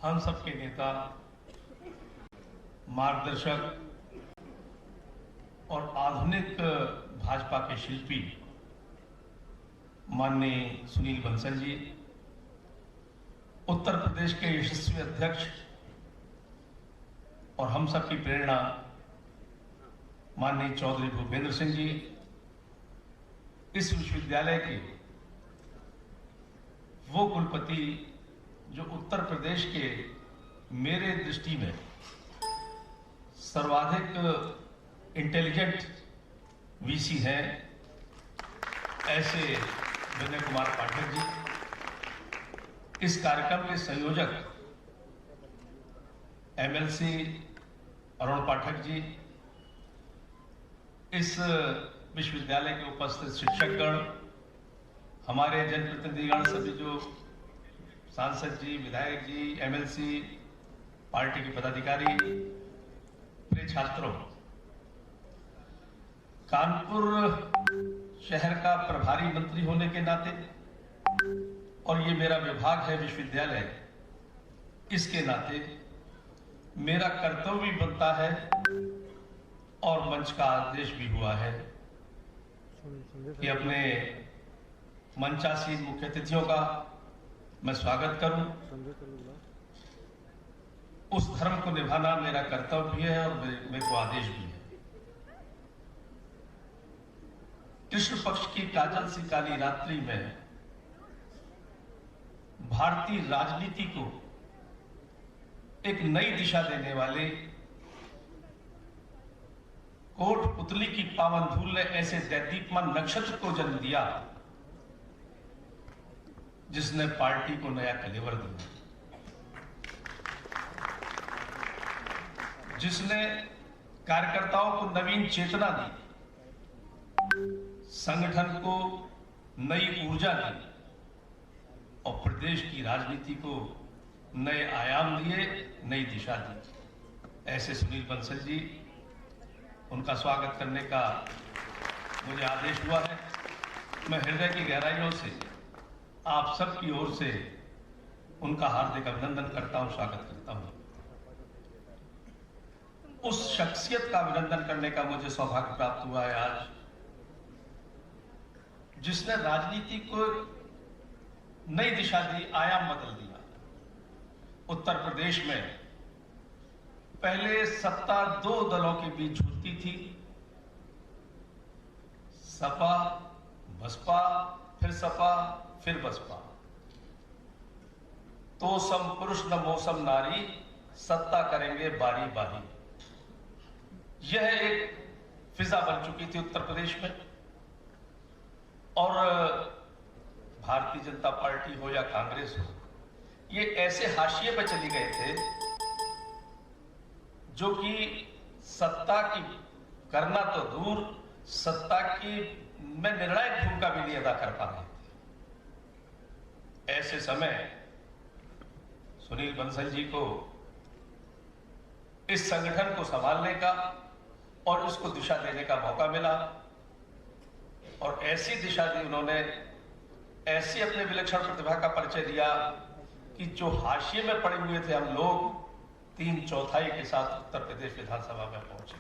हम सबके नेता, मार्गदर्शक और आधुनिक भाजपा के शिल्पी माननीय सुनील बंसल जी, उत्तर प्रदेश के यशस्वी अध्यक्ष और हम सबकी प्रेरणा माननीय चौधरी भूपेंद्र सिंह जी, इस विश्वविद्यालय के वो कुलपति जो उत्तर प्रदेश के मेरे दृष्टि में सर्वाधिक इंटेलिजेंट वीसी हैं, ऐसे विनय कुमार पाठक जी, इस कार्यक्रम के संयोजक एमएलसी अरुण पाठक जी, इस विश्वविद्यालय के उपस्थित शिक्षकगण, हमारे जनप्रतिनिधिगण, सभी जो सांसद जी, विधायक जी, एमएलसी, पार्टी के पदाधिकारी, प्रिय छात्रों, कानपुर शहर का प्रभारी मंत्री होने के नाते और ये मेरा विभाग है विश्वविद्यालय, इसके नाते मेरा कर्तव्य भी बनता है और मंच का आदेश भी हुआ है कि अपने मंचासीन मुख्य अतिथियों का मैं स्वागत करूं। उस धर्म को निभाना मेरा कर्तव्य भी है और मेरे को आदेश भी है। कृष्ण पक्ष की काजल सी काली रात्रि में भारतीय राजनीति को एक नई दिशा देने वाले कोटपुतली की पावन धूल ने ऐसे दैदीप्यमान नक्षत्र को जन्म दिया जिसने पार्टी को नया कलेवर दिया, जिसने कार्यकर्ताओं को नवीन चेतना दी, संगठन को नई ऊर्जा दी और प्रदेश की राजनीति को नए आयाम दिए, नई दिशा दी। ऐसे सुनील बंसल जी, उनका स्वागत करने का मुझे आदेश हुआ है। मैं हृदय की गहराइयों से आप सबकी ओर से उनका हार्दिक अभिनंदन करता हूं, स्वागत करता हूं। उस शख्सियत का अभिनंदन करने का मुझे सौभाग्य प्राप्त हुआ है आज, जिसने राजनीति को नई दिशा दी, आयाम बदल दिया। उत्तर प्रदेश में पहले सत्ता दो दलों के बीच होती थी, सपा बसपा, फिर सपा फिर बसपा। तो सम पुरुष न मौसम नारी, सत्ता करेंगे बारी बारी। यह एक फिजा बन चुकी थी उत्तर प्रदेश में। और भारतीय जनता पार्टी हो या कांग्रेस हो, ये ऐसे हाशिए पर चली गए थे जो कि सत्ता की करना तो दूर, सत्ता की में निर्णायक भूमिका भी नहीं अदा कर पा रहे थे। ऐसे समय सुनील बंसल जी को इस संगठन को संभालने का और उसको दिशा देने का मौका मिला और ऐसी दिशा दी उन्होंने, ऐसी अपने विलक्षण प्रतिभा का परिचय दिया कि जो हाशिए में पड़े हुए थे हम लोग, 3/4 के साथ उत्तर प्रदेश विधानसभा में पहुंचे।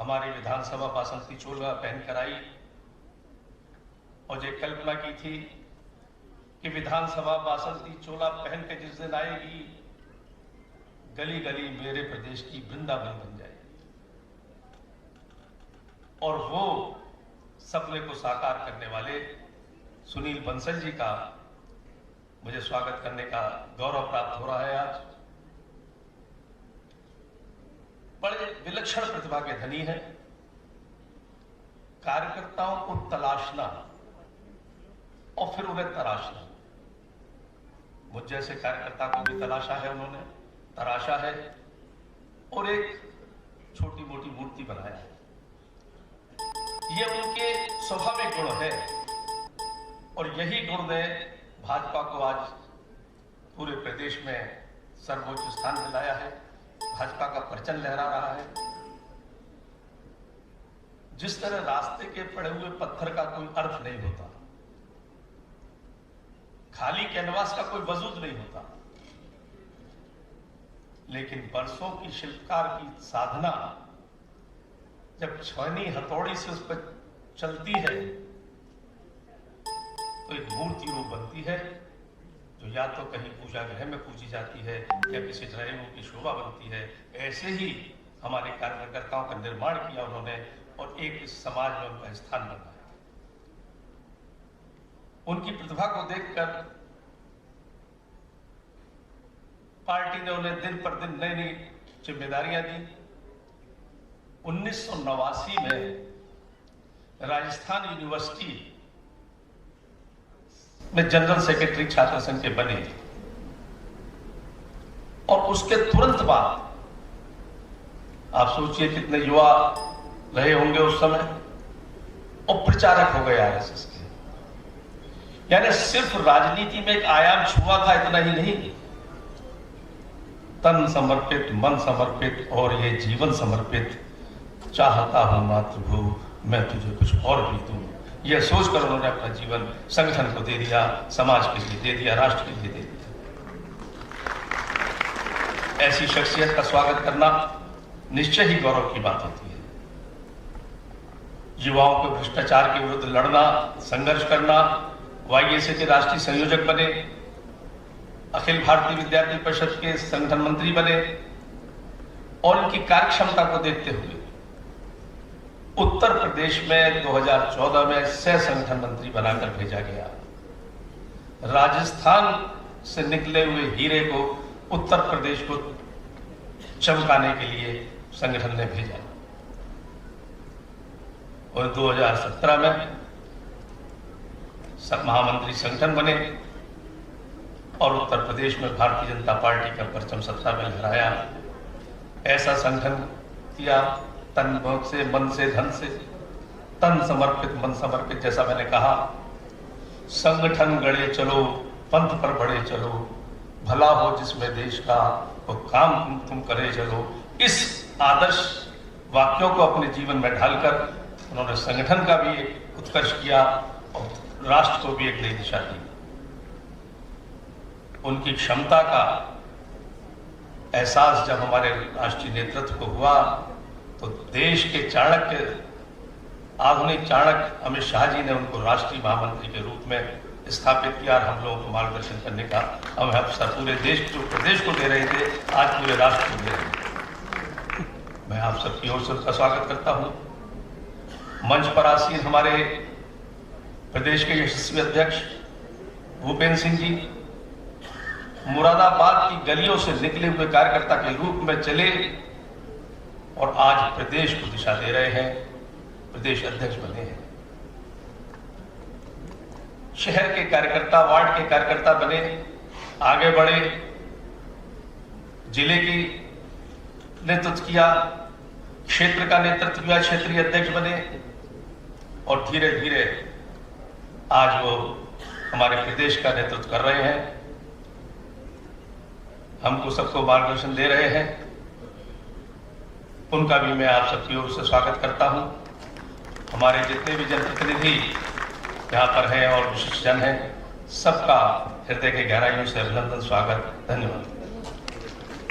हमारी विधानसभा बासंती चोला पहनकर आई और ये कल्पना की थी कि विधानसभा बासंती चोला पहन के जिस दिन आएगी, गली गली मेरे प्रदेश की वृंदावन बन जाएगी। और वो सपने को साकार करने वाले सुनील बंसल जी का मुझे स्वागत करने का गौरव प्राप्त हो रहा है आज। बड़े विलक्षण प्रतिभा के धनी है। कार्यकर्ताओं को तलाशना और फिर उन्हें तराशना, मुझ जैसे कार्यकर्ता को भी तलाशा है उन्होंने, तराशा है और एक छोटी मोटी मूर्ति बनाया है। यह उनके स्वाभाविक गुण है और यही गुण ने भाजपा को आज पूरे प्रदेश में सर्वोच्च स्थान दिलाया है। भाजपा का परचम लहरा रहा है। जिस तरह रास्ते के पड़े हुए पत्थर का कोई अर्थ नहीं होता, खाली कैनवास का कोई वजूद नहीं होता, लेकिन बरसों की शिल्पकार की साधना जब छेनी हथौड़ी से उस पर चलती है तो एक मूर्ति रूप बनती है, जो या तो कहीं पूजा गृह में पूजी जाती है या किसी ड्राइवों की शोभा बनती है। ऐसे ही हमारे कार्यकर्ताओं का निर्माण किया उन्होंने और एक इस समाज में उनका स्थान बनाया। उनकी प्रतिभा को देखकर पार्टी ने उन्हें दिन पर दिन नई नई जिम्मेदारियां दी। 1989 में राजस्थान यूनिवर्सिटी में जनरल सेक्रेटरी छात्र संघ के बने और उसके तुरंत बाद आप सोचिए कितने युवा रहे होंगे उस समय और प्रचारक हो गए आरएसएस के। यानी सिर्फ राजनीति में एक आयाम छुआ था, इतना ही नहीं, तन समर्पित, मन समर्पित और ये जीवन समर्पित। चाहता हूं मातृभू मैं तुझे कुछ और भी दूं, यह सोचकर उन्होंने अपना जीवन संगठन को दे दिया, समाज के लिए दे दिया, राष्ट्र के लिए दे दिया। ऐसी शख्सियत का स्वागत करना निश्चय ही गौरव की बात होती है। युवाओं को भ्रष्टाचार के विरुद्ध लड़ना, संघर्ष करना, वाईएसए के राष्ट्रीय संयोजक बने, अखिल भारतीय विद्यार्थी परिषद के संगठन मंत्री बने और इनकी कार्यक्षमता को देखते हुए उत्तर प्रदेश में 2014 में सह संगठन मंत्री बनाकर भेजा गया। राजस्थान से निकले हुए हीरे को उत्तर प्रदेश को चमकाने के लिए संगठन ने भेजा और 2017 में सब महामंत्री संगठन बने और उत्तर प्रदेश में भारतीय जनता पार्टी का परचम सत्ता में लहराया। ऐसा संगठन किया, तन से, मन से, धन से, तन समर्पित, मन समर्पित। जैसा मैंने कहा, संगठन गढ़े चलो, पंथ पर बढ़े चलो, भला हो जिसमें देश का वो काम तुम करे चलो। इस आदर्श वाक्यों को अपने जीवन में ढालकर उन्होंने संगठन का भी एक उत्कर्ष किया और राष्ट्र को भी एक नई दिशा दी। उनकी क्षमता का एहसास जब हमारे राष्ट्रीय नेतृत्व को हुआ तो देश के चाणक्य, आधुनिक चाणक्य अमित शाह जी ने उनको राष्ट्रीय महामंत्री के रूप में स्थापित किया और हम लोगों को मार्गदर्शन करने का हमें अवसर पूरे देश, जो प्रदेश को दे रहे थे, आज पूरे राष्ट्र को दे रहे हैं। मैं आप सबकी ओर से उसका स्वागत करता हूं। मंच पर आसीन हमारे प्रदेश के यशस्वी अध्यक्ष भूपेंद्र सिंह जी मुरादाबाद की गलियों से निकले हुए कार्यकर्ता के रूप में चले और आज प्रदेश को दिशा दे रहे हैं, प्रदेश अध्यक्ष बने हैं। शहर के कार्यकर्ता, वार्ड के कार्यकर्ता बने, आगे बढ़े, जिले की नेतृत्व किया, क्षेत्र का नेतृत्व किया, क्षेत्रीय अध्यक्ष बने और धीरे धीरे आज वो हमारे प्रदेश का नेतृत्व कर रहे हैं, हमको सबको मार्गदर्शन दे रहे हैं। उनका भी मैं आप सबकी ओर से स्वागत करता हूं। हमारे जितने भी जनप्रतिनिधि यहाँ पर हैं और विशिष्ट जन हैं, सबका हृदय के गहराइयों से अभिनंदन, स्वागत, धन्यवाद।